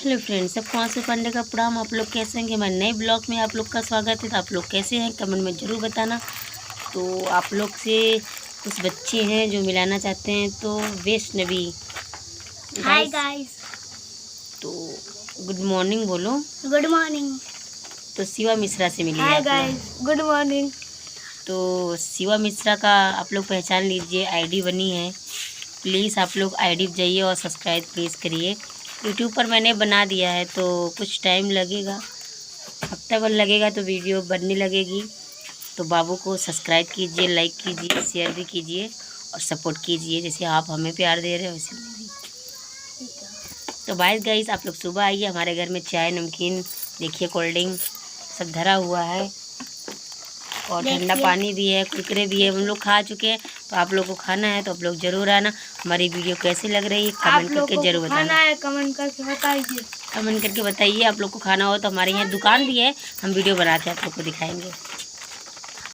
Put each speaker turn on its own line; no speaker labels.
Hello friends, सबको आंसू पांडे का प्रणाम। आप लोग कैसे हैं? हमारे नए ब्लॉग में आप लोग का स्वागत है। तो आप लोग कैसे हैं कमेंट में ज़रूर बताना। तो आप लोग से कुछ बच्चे हैं जो मिलाना चाहते हैं, तो वैष्णवी।
Hi guys.
तो गुड मॉर्निंग बोलो।
Good morning.
तो शिवा मिश्रा से मिलिए
हाय
आप लोग।
Guys, good morning.
तो शिवा मिश्रा का आप लोग पहचान लीजिए, आईडी बनी है। प्लीज़ आप लोग आईडी पे जाइए और सब्सक्राइब प्लीज़ करिए। यूट्यूब पर मैंने बना दिया है, तो कुछ टाइम लगेगा, हफ्ता भर लगेगा तो वीडियो बनने लगेगी। तो बाबू को सब्सक्राइब कीजिए, लाइक कीजिए, शेयर भी कीजिए और सपोर्ट कीजिए, जैसे आप हमें प्यार दे रहे हो वैसे भी। तो बाय गाइस, आप लोग सुबह आइए, हमारे घर में चाय नमकीन देखिए, कोल्ड ड्रिंक सब धरा हुआ है और ठंडा पानी भी है, कुरकुरे भी है। हम लोग खा चुके हैं, तो आप लोग को खाना है तो आप लोग ज़रूर आना। हमारी वीडियो कैसी लग रही है कमेंट करके ज़रूर बताना।
कमेंट करके बताइए।
कमेंट करके बताइए। आप लोग को खाना हो तो हमारे यहाँ दुकान भी है, हम वीडियो बनाते हैं, आप लोग को दिखाएंगे।